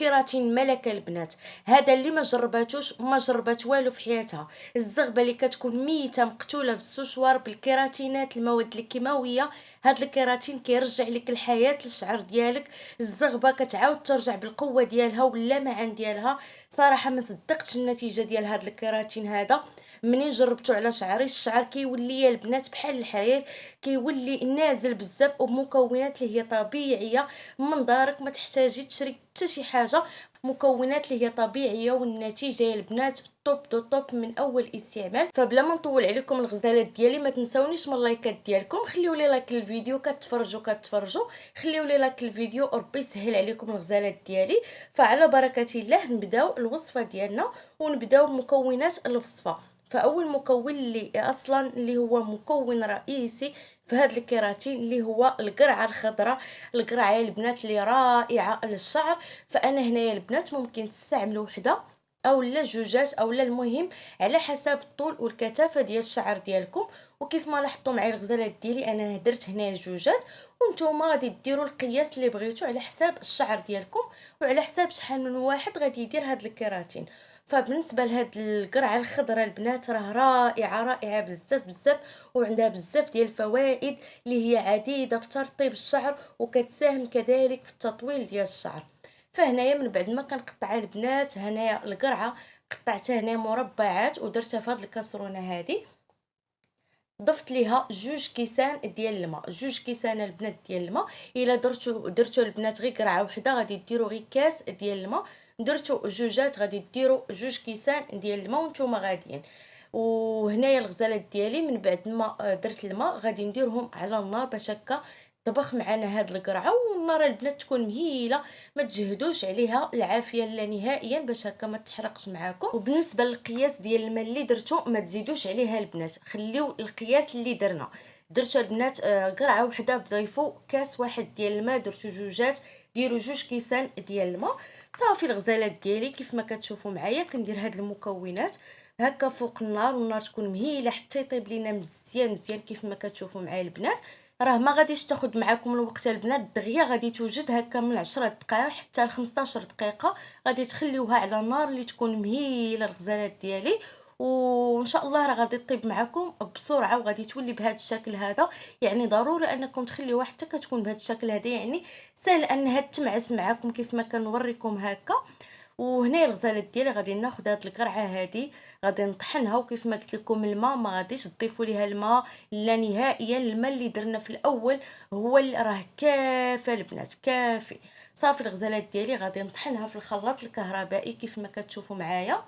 الكيراتين ملكه البنات. هذا اللي ما جرباتوش ما جربات والو في حياتها. الزغبه اللي كتكون ميته مقتوله بالسوشوار بالكيراتينات المواد الكيماويه، هاد الكيراتين كيرجع لك الحياه للشعر ديالك. الزغبه كتعاود ترجع بالقوه ديالها واللمعان ديالها. صراحه ما صدقتش النتيجه ديال هاد الكيراتين هذا. منين جربتو على شعري الشعر كيولي يا البنات بحال الحرير، كيولي نازل بزاف وبمكونات اللي هي طبيعيه من دارك، ما تحتاجي تشري حتى شي حاجه، مكونات اللي هي طبيعيه والنتيجه يا البنات توب دو توب من اول استعمال. فبلا ما نطول عليكم الغزالات ديالي، ما تنساونيش من اللايكات ديالكم، خليوا لي لايك للفيديو كتفرجوا خليوا لي لايك للفيديو وربي يسهل عليكم الغزالات ديالي. فعلى بركه الله نبداو الوصفه ديالنا ونبداو بمكونات الوصفه. فاول مكون اللي هو مكون رئيسي في هذا الكيراتين اللي هو القرعه الخضراء. القرعه يا البنات اللي رائعه للشعر. فانا هنا يا البنات ممكن تستعملوا وحده او لا جوجات او لا، المهم على حسب الطول والكثافه ديال الشعر ديالكم. وكيف ما لاحظتوا معايا الغزالات ديالي انا درت هنا جوجات، وانتم غادي ديروا القياس اللي بغيتو على حساب الشعر ديالكم وعلى حساب شحال من واحد غادي يدير هذا الكيراتين. فبالنسبه لهاد القرعه الخضراء البنات راه رائعه بزاف وعندها بزاف ديال الفوائد اللي هي عديده في ترطيب الشعر وكتساهم كذلك في التطويل ديال الشعر. فهنايا من بعد ما كنقطع البنات هنايا القرعه قطعتها هنا مربعات ودرتها في هاد الكاسرونه هذه. ضفت ليها 2 كيسان ديال الماء، 2 كيسان البنات ديال الماء. الا درتو البنات غير قرعه وحده غادي ديروا غير كاس ديال الماء، درتو جوجات غادي ديروا 2 كيسان ديال الماء وانتم غاديين. وهنايا الغزالات ديالي من بعد ما درت الماء غادي نديرهم على النار باش هكا طبخ معنا هاد القرعه. والنار البنات تكون مهيله، ما تجهدوش عليها العافيه لا نهائيا باش هكا ما تحرقش معاكم. وبالنسبه للقياس ديال الماء اللي درتو ما تزيدوش عليها البنات، خليو القياس اللي درنا. درتو البنات قرعه وحده تضيفوا كاس واحد ديال الماء، درتو جوجات ديروا 2 كيسان ديال الماء. صافي الغزالات ديالي كيف ما كتشوفوا معايا كندير هاد المكونات هكا فوق النار، والنار تكون مهيله حتى يطيب لينا مزيان كيف ما كتشوفوا معايا البنات. راه ما غاديش تاخذ معاكم الوقت البنات، دغيا غادي توجد هكا من 10 دقائق حتى ل 15 دقيقه. غادي تخليوها على النار اللي تكون مهيله الغزالات ديالي، وان شاء الله راه غادي طيب معكم بسرعه وغادي تولي بهذا الشكل هذا. يعني ضروري انكم تخليوها حتى كتكون بهذا الشكل هذا، يعني سهل انها تمعس معكم كيف ما كنوريكم هكا. وهنا الغزالات ديالي غادي ناخذ هاد القرعه هذه غادي نطحنها، وكيف ما قلت لكم الماء ما غاديش تضيفوا ليها الماء لا نهائيا. الماء اللي درنا في الاول هو اللي راه كافي البنات كافي. صافي الغزالات ديالي غادي نطحنها في الخلاط الكهربائي كيف ما كتشوفوا معايا.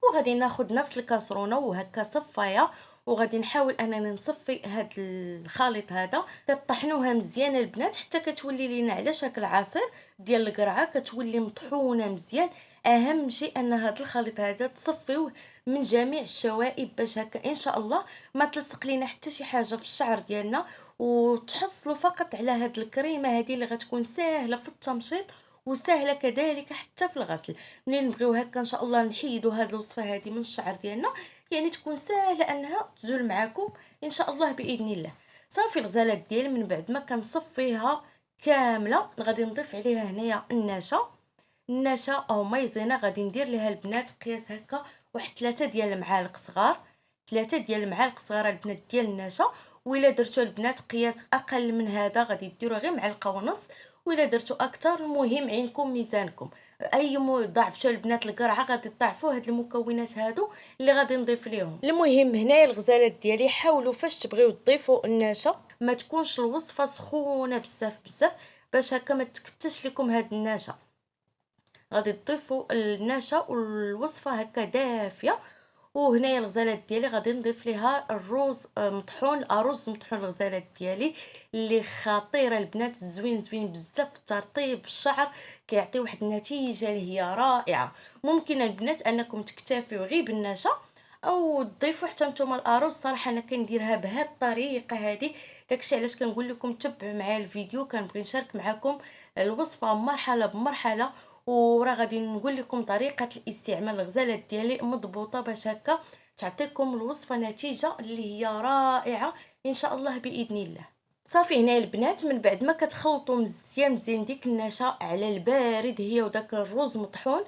وغادي ناخذ نفس الكاسرونه وهكا صفايه، وغادي نحاول انني نصفي هاد الخليط هذا. كطحنوها مزيان البنات حتى كتولي لينا على شكل عصير ديال القرعه، كتولي مطحونه مزيان. اهم شيء ان هاد الخليط هذا تصفيوه من جميع الشوائب باش هكا ان شاء الله ما تلصق لينا حتى شي حاجه في الشعر ديالنا. وتحصلوا فقط على هاد الكريمه هذه اللي غتكون سهله في التمشيط وسهله كذلك حتى في الغسل. منين نبغيو هكا ان شاء الله نحيدوا هاد الوصفه هذه من الشعر ديالنا، يعني تكون سهله انها تزول معكم ان شاء الله باذن الله. صافي الغزالات ديالي من بعد ما كنصفيها كامله غادي نضيف عليها هنايا النشا او مايزينا. غادي ندير ليها البنات قياس هكا واحد 3 ديال المعالق صغار، 3 ديال المعالق صغار البنات ديال النشا. وإلا درتو البنات قياس اقل من هذا غادي ديروا غير معلقه ونص، وإلا درتو اكثر المهم عينكم ميزانكم. اي ضعفتوا البنات القرعه غادي تضاعفوا هاد المكونات هادو اللي غادي نضيف ليهم. المهم هنايا الغزالات ديالي حاولوا فاش تبغيو تضيفوا النشا ما تكونش الوصفه سخونه بزاف باش هكا ما تكتش لكم هاد النشا. غادي تضيفوا النشا والوصفه هكا دافيه. وهنايا الغزالات ديالي غادي نضيف ليها الرز مطحون، الارز مطحون الغزالات ديالي اللي خطيره البنات، زوين بزاف في ترطيب الشعر، كيعطي واحد النتيجه اللي هي رائعه. ممكن البنات انكم تكتفيو غير بالنشا او تضيفوا حتى نتوما الارز. صراحه انا كنديرها بهذه الطريقه هذه، داكشي علاش كنقول لكم تبعوا معايا الفيديو، كنبغي نشارك معكم الوصفه مرحله بمرحله. وراه غادي نقول لكم طريقه الاستعمال الغزالات ديالي مضبوطه باش هكا تعطيكم الوصفه نتيجه اللي هي رائعه ان شاء الله باذن الله. صافي هنا البنات من بعد ما كتخلطوا مزيان مزيان ديك النشا على البارد هي وداك الروز مطحون،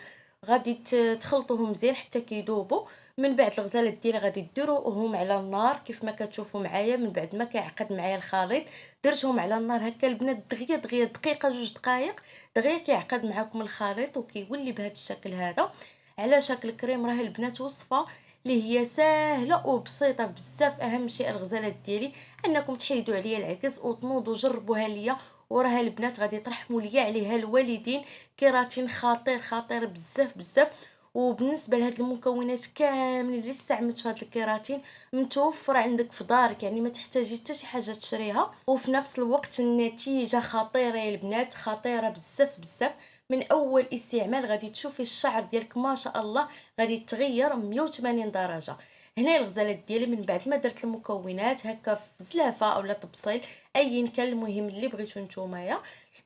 غادي تخلطوهم مزيان حتى كيذوبوا. من بعد الغزالات ديالي غادي ديروهم على النار كيف ما كتشوفوا معايا. من بعد ما كيعقد معايا الخليط درتهم على النار هكا البنات دغيا دغيا دقيقه جوج دقائق دغيا كيعقد معاكم الخليط وكيولي بهذا الشكل هذا على شكل كريم. راه البنات وصفه اللي هي ساهله وبسيطه بزاف. اهم شيء الغزالات ديالي انكم تحيدوا عليا العكس وتنوضوا جربوها ليا، وراها البنات غادي ترحموا ليا عليها الوالدين. كيراتين خطير خطير بزاف بزاف. وبالنسبه لهاد المكونات كاملين اللي استعملت في هاد الكيراتين متوفره عندك في دارك، يعني ما تحتاجي حتى شي حاجه تشريها. وفي نفس الوقت النتيجه خطيره يا البنات، خطيره بزاف بزاف. من اول استعمال غادي تشوفي الشعر ديالك ما شاء الله غادي يتغير 180 درجه. هنا الغزالات ديالي من بعد ما درت المكونات هكا في زلافه اولا طبسيل ايا كان، المهم اللي بغيتو نتومايا.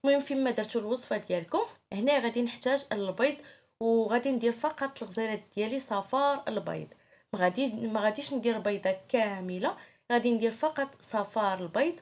المهم فين ما درتو الوصفه ديالكم. هنا غادي نحتاج البيض، وغادي ندير فقط الغزالات ديالي صفار البيض. ما غاديش ندير بيضه كامله، غادي ندير فقط صفار البيض.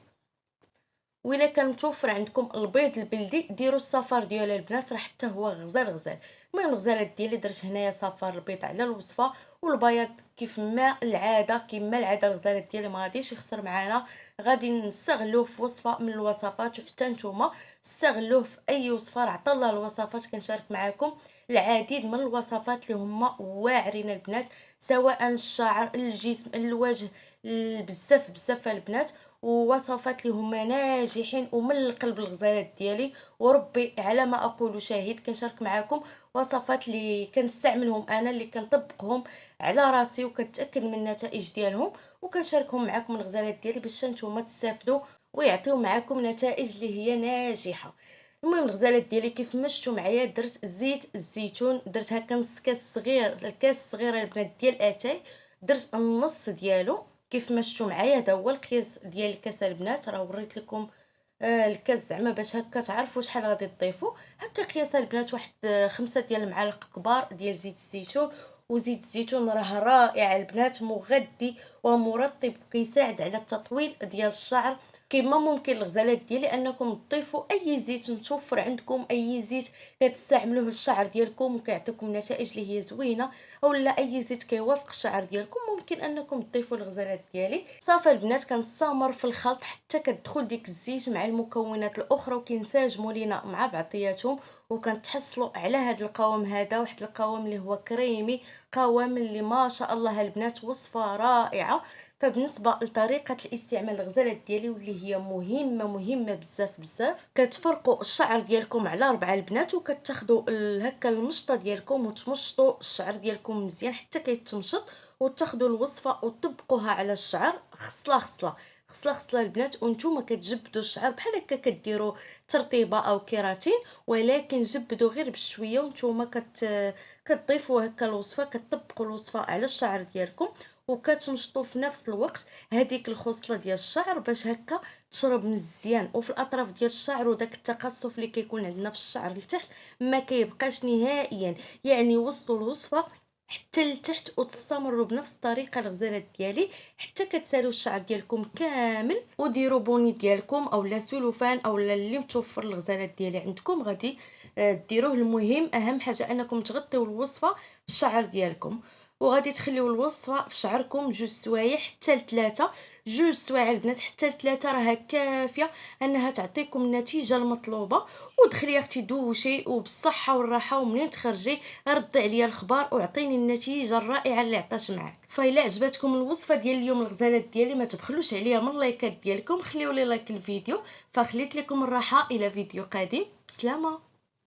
وإلا كان متوفر عندكم البيض البلدي ديروا الصفار ديالو البنات، راه حتى هو غزال غزال. المهم الغزالات ديالي درت هنايا صفار البيض على الوصفه، والبياض كيف ما العاده كيما العاده الغزالات ديالي ما غاديش يخسر معنا. غادي نستغلوه في وصفه من الوصفات، وحتى نتوما استغلوه في اي وصفه. راه عطا الله الوصفات كنشارك معكم العديد من الوصفات اللي هما واعرين البنات، سواء الشعر الجسم الوجه بزاف بزاف البنات. ووصفات اللي هما ناجحين ومن القلب الغزالات ديالي. وربي على ما اقول شاهد كنشارك معكم وصفات اللي كنستعملهم انا، اللي كنطبقهم على راسي وكنتاكد من النتائج ديالهم، وكنشاركهم معكم الغزالات ديالي باش نتوما تستافدوا ويعطيو معكم نتائج اللي هي ناجحه. المهم الغزالات ديالي كيف ما شفتوا معايا درت زيت الزيتون، درت هكا نص كاس صغير، الكاس الصغيره البنات ديال اتاي درت النص ديالو كيف ما شفتوا معايا. هذا هو القياس ديال الكاس البنات، راه وريت لكم الكاس زعما باش هكا تعرفوا شحال غادي تضيفوا. هكا قياس البنات واحد 5 ديال المعالق كبار ديال زيت الزيتون. وزيت الزيتون راه رائع البنات، مغذي ومرطب وكيساعد على التطويل ديال الشعر. كما ممكن الغزالات ديالي انكم تضيفوا اي زيت متوفر عندكم، اي زيت كتستعملوه للشعر ديالكم وكيعطيكم نتائج اللي هي زوينه، اولا اي زيت كيوافق الشعر ديالكم ممكن انكم تضيفوا الغزالات ديالي. صافي البنات كنستمر في الخلط حتى كتدخل ديك الزيت مع المكونات الاخرى وكينسجموا لينا مع بعضياتهم، وكنتحصلوا على هذا القوام هذا، واحد القوام اللي هو كريمي، قوام اللي ما شاء الله البنات وصفه رائعه. فبالنسبه لطريقه الاستعمال الغزالات ديالي واللي هي مهمه بزاف بزاف، كتفرقوا الشعر ديالكم على 4 البنات وكتاخذوا هكا المشطه ديالكم وتمشطوا الشعر ديالكم مزيان حتى كيتمشط، وتاخذوا الوصفه وتطبقوها على الشعر خصله خصله خصله خصله البنات. وانتم كتجبدوا الشعر بحال هكا كديروا ترطيبه او كيراتين، ولكن جبدوا غير بشويه وانتم كتضيفوا هكا الوصفه، كتطبقوا الوصفه على الشعر ديالكم وكتمشطوا في نفس الوقت هذيك الخصله ديال الشعر باش هكا تشرب مزيان. وفي الاطراف ديال الشعر وداك التقصف اللي كيكون عندنا في الشعر لتحت ما كيبقاش نهائيا. يعني وصلوا الوصفه حتى لتحت وتستمروا بنفس الطريقه الغزالات ديالي حتى كتسالوا الشعر ديالكم كامل. وديروا بوني ديالكم اولا سلوفان اولا اللي متوفر الغزالات ديالي عندكم غادي ديروه. المهم اهم حاجه انكم تغطيو الوصفه في الشعر ديالكم، وغادي تخليو الوصفه في شعركم 2 سوايع حتى ل3. 2 سوايع البنات حتى ل3 راها كافيه انها تعطيكم النتيجه المطلوبه. ودخلي اختي دوشي وبالصحه والراحه، ومنين تخرجي ردي عليا الخبر وعطيني النتيجه الرائعه اللي عطاش معاك. فإلا عجبتكم الوصفه ديال اليوم الغزالات ديالي ما تبخلوش عليا من اللايكات ديالكم، خليوا لي لايك الفيديو. فخليت لكم الراحه الى فيديو قادم، بسلامه.